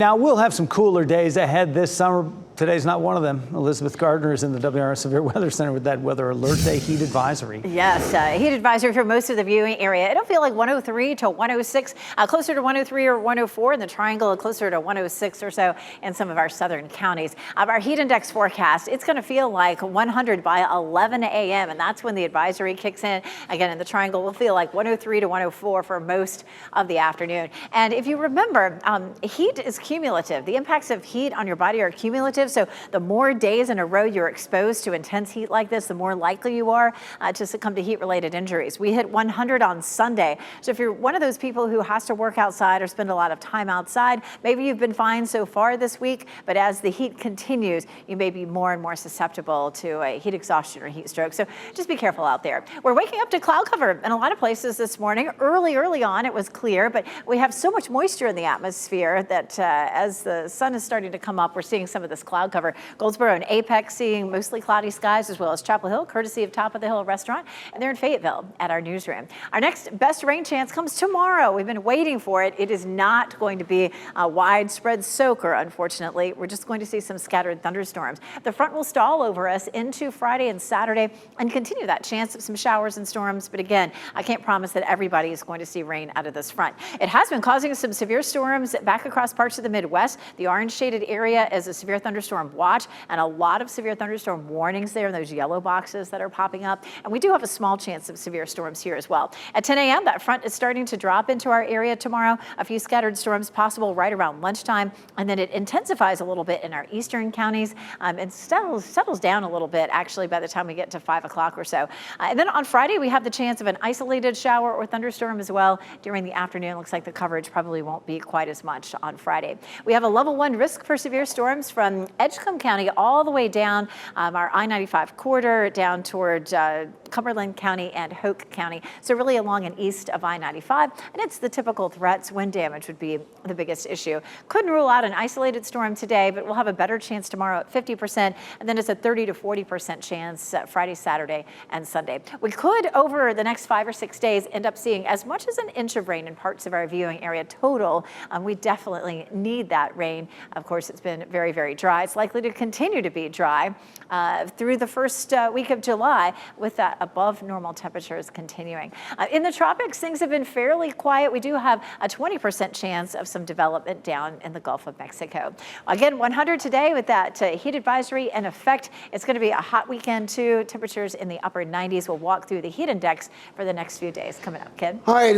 Now, we'll have some cooler days ahead this summer. Today's not one of them. Elizabeth Gardner is in the WRAL Severe Weather Center with that weather alert day heat advisory. Yes, heat advisory for most of the viewing area. It'll feel like 103 to 106, closer to 103 or 104 in the Triangle, closer to 106 or so in some of our southern counties. Our heat index forecast, it's going to feel like 100 by 11 a.m. and that's when the advisory kicks in. Again, in the Triangle, we'll feel like 103 to 104 for most of the afternoon. And if you remember, heat is cumulative. The impacts of heat on your body are cumulative. So the more days in a row you're exposed to intense heat like this, the more likely you are to succumb to heat-related injuries. We hit 100 on Sunday. So if you're one of those people who has to work outside or spend a lot of time outside, maybe you've been fine so far this week, but as the heat continues, you may be more and more susceptible to a heat exhaustion or heat stroke. So just be careful out there. We're waking up to cloud cover in a lot of places this morning. Early on, it was clear, but we have so much moisture in the atmosphere that as the sun is starting to come up, we're seeing some of this cloud cover. Goldsboro and Apex seeing mostly cloudy skies, as well as Chapel Hill, courtesy of Top of the Hill Restaurant, and they're in Fayetteville at our newsroom. Our next best rain chance comes tomorrow. We've been waiting for it. It is not going to be a widespread soaker, unfortunately. We're just going to see some scattered thunderstorms. The front will stall over us into Friday and Saturday and continue that chance of some showers and storms. But again, I can't promise that everybody is going to see rain out of this front. It has been causing some severe storms back across parts of the Midwest. The orange shaded area is a severe thunderstorm watch and a lot of severe thunderstorm warnings there in those yellow boxes that are popping up. And we do have a small chance of severe storms here as well. At 10 a.m., that front is starting to drop into our area tomorrow. A few scattered storms possible right around lunchtime. And then it intensifies a little bit in our eastern counties and settles down a little bit actually by the time we get to 5 o'clock or so. And then on Friday, we have the chance of an isolated shower or thunderstorm as well during the afternoon. Looks like the coverage probably won't be quite as much on Friday. We have a level 1 risk for severe storms from Edgecombe County all the way down our I-95 corridor down toward Cumberland County and Hoke County. So really along and east of I-95. And it's the typical threats. Wind damage would be the biggest issue. Couldn't rule out an isolated storm today, but we'll have a better chance tomorrow at 50%. And then it's a 30 to 40% chance Friday, Saturday, and Sunday. We could, over the next 5 or 6 days, end up seeing as much as an inch of rain in parts of our viewing area total. We definitely need that rain. Of course, it's been very, very dry. It's likely to continue to be dry through the first week of July with that above normal temperatures continuing. In the tropics, things have been fairly quiet. We do have a 20% chance of some development down in the Gulf of Mexico. Again, 100 today with that heat advisory in effect. It's going to be a hot weekend too. Temperatures in the upper 90s. We'll walk through the heat index for the next few days coming up. Ken? All right.